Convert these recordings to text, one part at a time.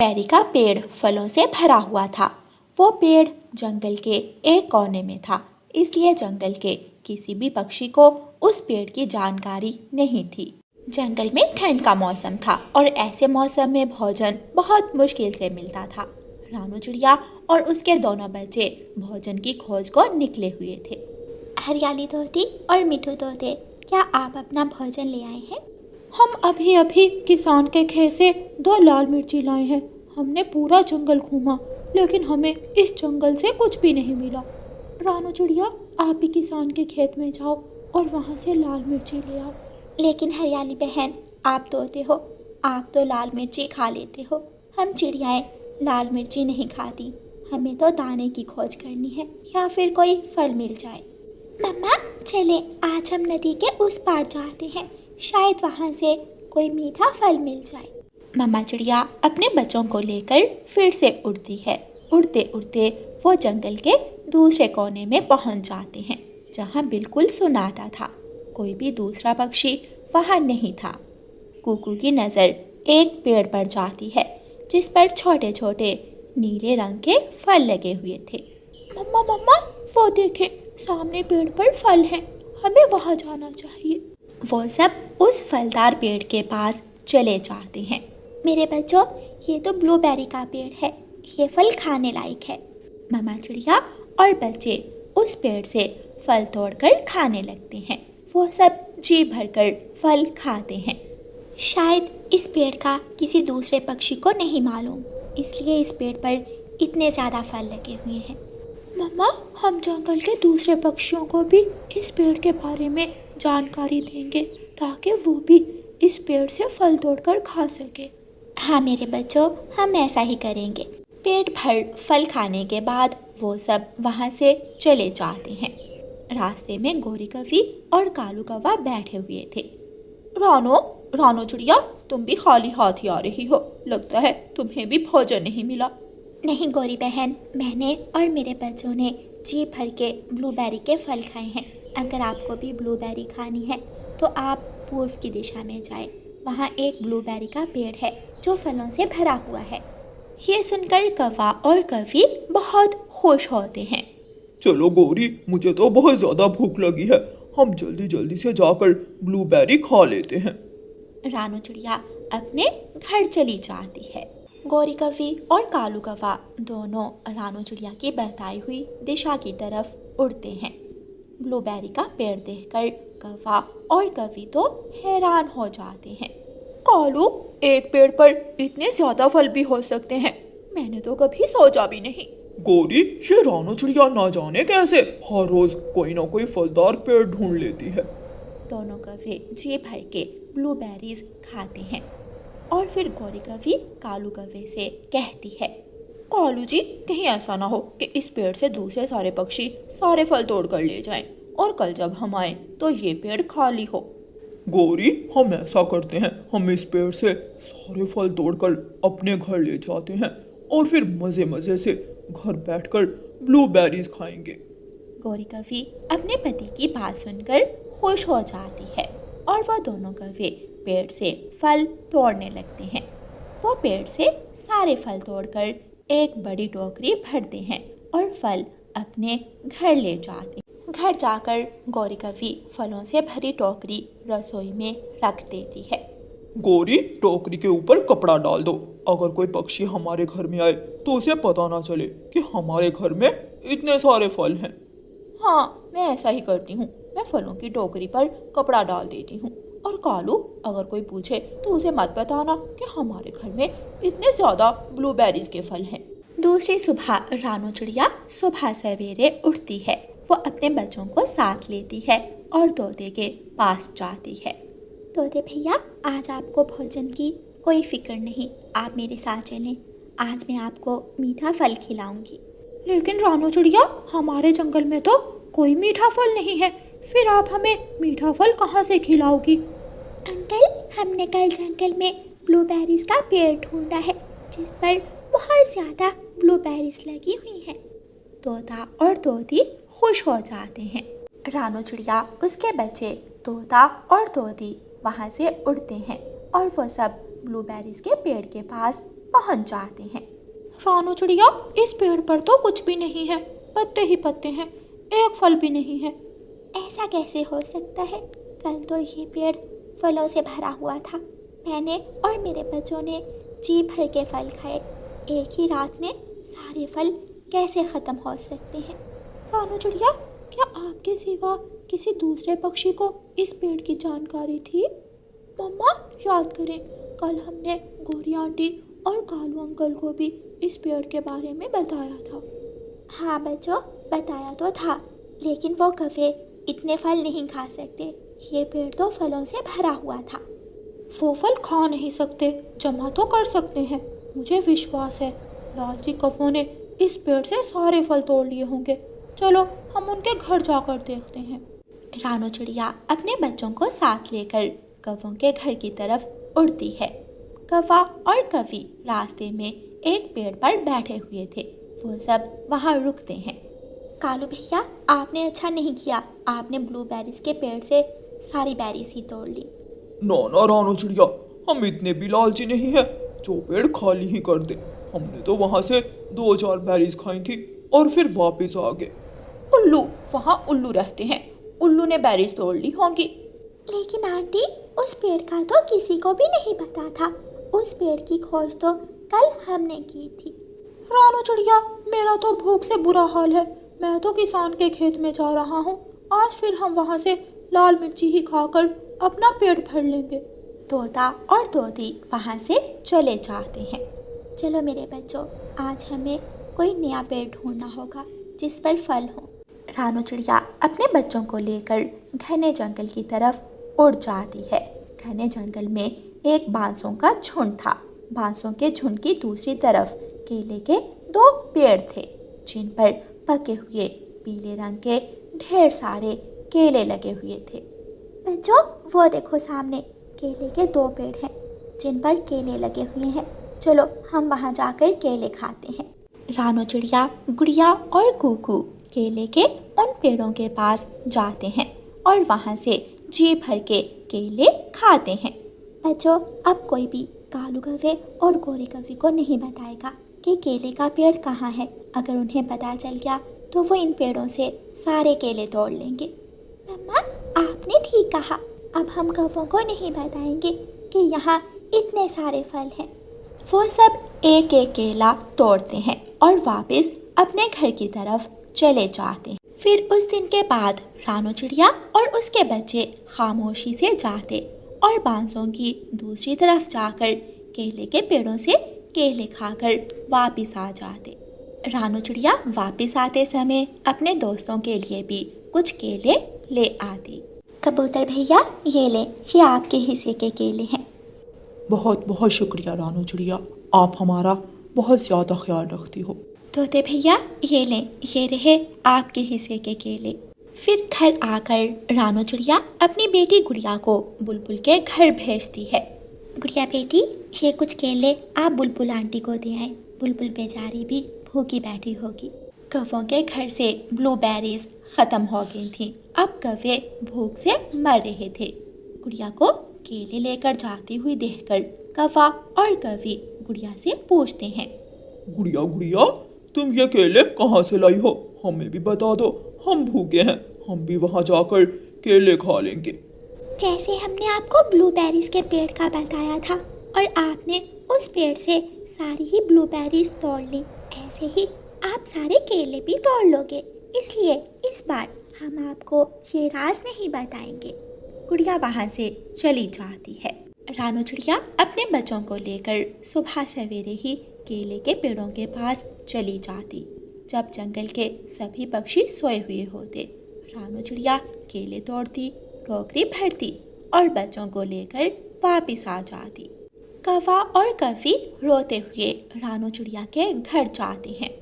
Blueberry का पेड़ फलों से भरा हुआ था। वो पेड़ जंगल के एक कोने में था, इसलिए जंगल के किसी भी पक्षी को उस पेड़ की जानकारी नहीं थी। जंगल में ठंड का मौसम था और ऐसे मौसम में भोजन बहुत मुश्किल से मिलता था। रानू चिड़िया और उसके दोनों बच्चे भोजन की खोज को निकले हुए थे। हरियाली तोते और मिठू तोते, क्या आप अपना भोजन ले आए हैं? हम अभी अभी किसान के खेत से 2 लाल मिर्ची लाए हैं। हमने पूरा जंगल घूमा, लेकिन हमें इस जंगल से कुछ भी नहीं मिला। रानू चिड़िया, आप भी किसान के खेत में जाओ और वहाँ से लाल मिर्ची ले आओ। लेकिन हरियाली बहन, आप तोते हो, आप तो लाल मिर्ची खा लेते हो। हम चिड़ियाएँ लाल मिर्ची नहीं खाती। हमें तो दाने की खोज करनी है या फिर कोई फल मिल जाए। मम्मा, चले आज हम नदी के उस पार जाते हैं, शायद वहाँ से कोई मीठा फल मिल जाए। मम्मा चिड़िया अपने बच्चों को लेकर फिर से उड़ती है। उड़ते उड़ते वो जंगल के दूसरे कोने में पहुंच जाते हैं, जहाँ बिल्कुल सन्नाटा था। कोई भी दूसरा पक्षी वहाँ नहीं था। कुकू की नज़र एक पेड़ पर जाती है, जिस पर छोटे छोटे नीले रंग के फल लगे हुए थे। मम्मा मम्मा, वो देखें, सामने पेड़ पर फल हैं, हमें वहाँ जाना चाहिए। वो सब उस फलदार पेड़ के पास चले जाते हैं। मेरे बच्चों, ये तो ब्लूबेरी का पेड़ है, ये फल खाने लायक है। मम्मा चिड़िया और बच्चे उस पेड़ से फल तोड़कर खाने लगते हैं। वो सब जी भरकर फल खाते हैं। शायद इस पेड़ का किसी दूसरे पक्षी को नहीं मालूम, इसलिए इस पेड़ पर इतने ज़्यादा फल लगे हुए हैं। मम्मा, हम जंगल के दूसरे पक्षियों को भी इस पेड़ के बारे में जानकारी देंगे, ताकि वो भी इस पेड़ से फल तोड़कर खा सके। हाँ मेरे बच्चों, हम ऐसा ही करेंगे। पेट भर फल खाने के बाद वो सब वहाँ से चले जाते हैं। रास्ते में गोरी कौवी और कालू कौवा बैठे हुए थे। रानो चिड़िया, तुम भी खाली हाथ ही आ रही हो। लगता है तुम्हें भी भोजन नहीं मिला। नहीं गोरी बहन, मैंने और मेरे बच्चों ने जी भर के ब्लूबेरी के फल खाए हैं। अगर आपको भी ब्लूबेरी खानी है तो आप पूर्व की दिशा में जाएं। वहाँ एक ब्लूबेरी का पेड़ है जो फलों से भरा हुआ है। ये सुनकर कौवा और कौवी बहुत खुश होते हैं। चलो गौरी, मुझे तो बहुत ज़्यादा भूख लगी है, हम जल्दी जल्दी से जाकर ब्लूबेरी खा लेते हैं। रानू चिड़िया अपने घर चली जाती है। गोरी कौवी और कालू कौवा दोनों रानू चिड़िया की बताई हुई दिशा की तरफ उड़ते हैं। ब्लूबेरी का पेड़ देखकर कौवा और कौवी तो हैरान हो जाते हैं। कालू, एक पेड़ पर इतने ज्यादा फल भी हो सकते हैं, मैंने तो कभी सोचा भी नहीं। गौरी, ये रानू चिड़िया ना जाने कैसे हर रोज कोई ना कोई फलदार पेड़ ढूंढ लेती है। दोनों कौवे जी भर के ब्लूबेरीज खाते हैं और फिर गोरी कौवी कालू कौवे से कहती है, कालू जी, कहीं ऐसा ना हो कि इस पेड़ से दूसरे सारे पक्षी सारे फल तोड़ कर ले जाएं और कल जब हम आए तो ये पेड़ खाली हो। गौरी, हम ऐसा करते हैं, हम इस पेड़ से सारे फल तोड़कर अपने घर ले जाते हैं और फिर मज़े मज़े से घर बैठकर ब्लूबेरीज खाएंगे। गोरी कौवी अपने पति की बात सुनकर खुश हो जाती है और वह दोनों कौवे पेड़ से फल तोड़ने लगते हैं। वो पेड़ से सारे फल तोड़कर एक बड़ी टोकरी भरते हैं और फल अपने घर ले जाते हैं। घर जाकर गोरी कौवी फलों से भरी टोकरी रसोई में रख देती है। गौरी, टोकरी के ऊपर कपड़ा डाल दो, अगर कोई पक्षी हमारे घर में आए तो उसे पता ना चले कि हमारे घर में इतने सारे फल हैं। हाँ, मैं ऐसा ही करती हूँ। मैं फलों की टोकरी पर कपड़ा डाल देती हूँ। और कालू, अगर कोई पूछे तो उसे मत बताना कि हमारे घर में इतने ज़्यादा ब्लूबेरीज के फल हैं। दूसरी सुबह रानू चिड़िया सुबह सवेरे उठती है। वो अपने बच्चों को साथ लेती है और तोते के पास जाती है। तोते भैया, आज आपको भोजन की कोई फिक्र नहीं, आप मेरे साथ चलें। आज मैं आपको मीठा फल खिलाऊंगी। लेकिन रानू चिड़िया, हमारे जंगल में तो कोई मीठा फल नहीं है, फिर आप हमें मीठा फल कहाँ से खिलाओगी? अंकल, हमने कल जंगल में ब्लूबेरीज का पेड़ ढूंढा है जिस पर बहुत ज़्यादा ब्लूबेरीज लगी हुई हैं। तोता और तोती खुश हो जाते हैं। रानू चिड़िया, उसके बच्चे तोता और तोती वहाँ से उड़ते हैं और वो सब ब्लूबेरीज के पेड़ के पास पहुंच जाते हैं। रानू चिड़िया, इस पेड़ पर तो कुछ भी नहीं है, पत्ते ही पत्ते हैं, एक फल भी नहीं है। ऐसा कैसे हो सकता है? कल तो ये पेड़ फलों से भरा हुआ था। मैंने और मेरे बच्चों ने जी भर के फल खाए। एक ही रात में सारे फल कैसे ख़त्म हो सकते हैं? रानू चिड़िया, क्या आपके सिवा किसी दूसरे पक्षी को इस पेड़ की जानकारी थी? मम्मा, याद करें, कल हमने गोरी आंटी और कालू अंकल को भी इस पेड़ के बारे में बताया था। हाँ बच्चों, बताया तो था, लेकिन वो कौवे इतने फल नहीं खा सकते। ये पेड़ तो फलों से भरा हुआ था। वो फल खा नहीं सकते, जमा तो कर सकते हैं। मुझे विश्वास है लालची कौवों ने इस पेड़ से सारे फल तोड़ लिए होंगे। चलो हम उनके घर जाकर देखते हैं। रानू चिड़िया अपने बच्चों को साथ लेकर कौवों के घर की तरफ उड़ती है। कौवा और कौवी रास्ते में एक पेड़ पर बैठे हुए थे। वो सब वहाँ रुकते हैं। कालू भैया, आपने अच्छा नहीं किया। आपने ब्लूबेरीज के पेड़ से सारी बेरीज ही तोड़ ली। ना रानू चिड़िया, हम इतने भी लालची नहीं है जो पेड़ खाली ही कर दे। हमने तो वहाँ से 2-4 बेरीज खाई थी और फिर वापस आ गए। उल्लू, वहाँ उल्लू रहते हैं, उल्लू ने बेरीज तोड़ ली होंगी। लेकिन आंटी, उस पेड़ का तो किसी को भी नहीं पता था। उस पेड़ की खोज तो कल हमने की थी। रानू चिड़िया, मेरा तो भूख से बुरा हाल है। मैं तो किसान के खेत में जा रहा हूँ। आज फिर हम वहाँ से लाल मिर्ची ही खाकर अपना पेट भर लेंगे। तोता और तोती वहाँ से चले जाते हैं। चलो मेरे बच्चों, आज हमें कोई नया पेड़ ढूंढना होगा जिस पर फल हो। रानू चिड़िया अपने बच्चों को लेकर घने जंगल की तरफ उड़ जाती है। घने जंगल में एक बांसों का झुंड था। बांसों के झुंड की दूसरी तरफ केले के 2 पेड़ थे, जिन पर पके हुए पीले रंग के ढेर सारे केले लगे हुए थे। बच्चों, वो देखो सामने केले के 2 पेड़ हैं जिन पर केले लगे हुए हैं। चलो हम वहाँ जाकर केले खाते हैं। रानू चिड़िया, गुड़िया और कुकू केले के उन पेड़ों के पास जाते हैं और वहाँ से जी भर के केले खाते हैं। बच्चों, अब कोई भी कालू कौवे और गोरे कौवे को नहीं बताएगा कि केले का पेड़ कहाँ है। अगर उन्हें पता चल गया तो वो इन पेड़ों से सारे केले तोड़ लेंगे। मम्मा, आपने ठीक कहा। अब हम कौवों को नहीं बताएंगे कि यहाँ इतने सारे फल हैं। वो सब एक एक केला तोड़ते हैं और वापस अपने घर की तरफ चले जाते हैं। फिर उस दिन के बाद रानू चिड़िया और उसके बच्चे खामोशी से जाते और बांसों की दूसरी तरफ जाकर केले के पेड़ों से केले खाकर वापस आ जाते। रानू चिड़िया वापस आते समय अपने दोस्तों के लिए भी कुछ केले ले आती। कबूतर भैया, ये ले, ये आपके हिस्से के केले हैं। बहुत बहुत शुक्रिया रानू चिड़िया, आप हमारा बहुत ज़्यादा ख्याल रखती हो। तोते भैया, ये लें, ये रहे आपके हिस्से के केले। फिर घर आकर रानू चिड़िया अपनी बेटी गुड़िया को बुलबुल के घर भेजती है। गुड़िया बेटी, ये कुछ केले आप बुलबुल आंटी को दे आए। बुलबुल बेचारी भी भूखी बैठी होगी। कौवों के घर से ब्लूबेरीज ख़त्म हो गई थीं। अब कौवे भूख से मर रहे थे। गुड़िया को केले लेकर जाती हुई देखकर कौवा और कौवी गुड़िया से पूछते हैं, गुड़िया गुड़िया, तुम ये केले कहाँ से लाई हो? हमें भी बता दो, हम भूखे हैं, हम भी वहाँ जाकर केले खा लेंगे। जैसे हमने आपको ब्लूबेरीज के पेड़ का बताया था और आपने उस पेड़ से सारी ही ब्लूबेरीज तोड़ ली, ऐसे ही आप सारे केले भी तोड़ लोगे। इसलिए इस बार हम आपको ये राज नहीं बताएंगे। गुड़िया वहाँ से चली जाती है। रानू चिड़िया अपने बच्चों को लेकर सुबह सवेरे ही केले के पेड़ों के पास चली जाती। जब जंगल के सभी पक्षी सोए हुए होते, रानू चिड़िया केले तोड़ती, टोकरी भरती और बच्चों को लेकर वापस आ जाती। कौवा और कौवी रोते हुए रानू चिड़िया के घर जाते हैं।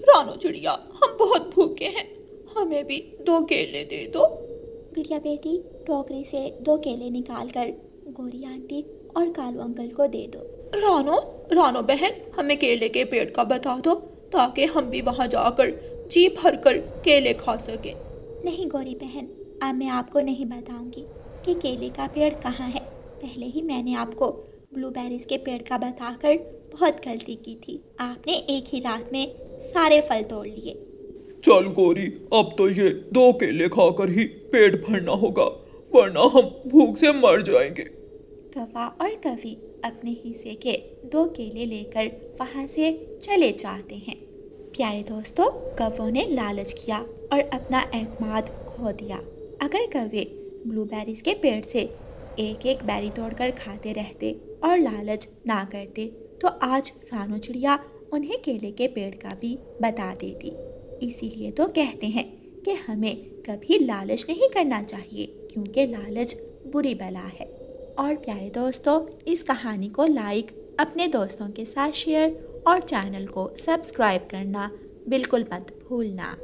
रानू चिड़िया, हम बहुत भूखे हैं, हमें भी 2 केले दे दो। गुड़िया बेटी, टोकरी से 2 केले निकालकर गोरी आंटी और कालू अंकल को दे दो। रानो बहन, हमें केले के पेड़ का बता दो ताकि हम भी वहाँ जाकर जी भर कर केले खा सकें। नहीं गोरी बहन, अब मैं आपको नहीं बताऊंगी कि केले का पेड़ कहाँ है। पहले ही मैंने आपको ब्लूबेरीज के पेड़ का बताकर बहुत गलती की थी। आपने एक ही रात में सारे फल तोड़ लिए। चल गोरी, अब तो ये 2 केले खाकर ही पेट भरना होगा, वरना हम भूख से मर जाएंगे। कौवा और कवि अपने हिस्से के 2 केले लेकर वहाँ से चले जाते हैं। प्यारे दोस्तों, कौवों ने लालच किया और अपना एतमाद खो दिया। अगर कौवे ब्लूबेरीज के पेड़ से एक एक बेरी तोड़कर खाते रहते और लालच ना करते तो आज रानू चिड़िया उन्हें केले के पेड़ का भी बता देती। इसीलिए तो कहते हैं कि हमें कभी लालच नहीं करना चाहिए, क्योंकि लालच बुरी बला है। और प्यारे दोस्तों, इस कहानी को लाइक, अपने दोस्तों के साथ शेयर और चैनल को सब्सक्राइब करना बिल्कुल मत भूलना।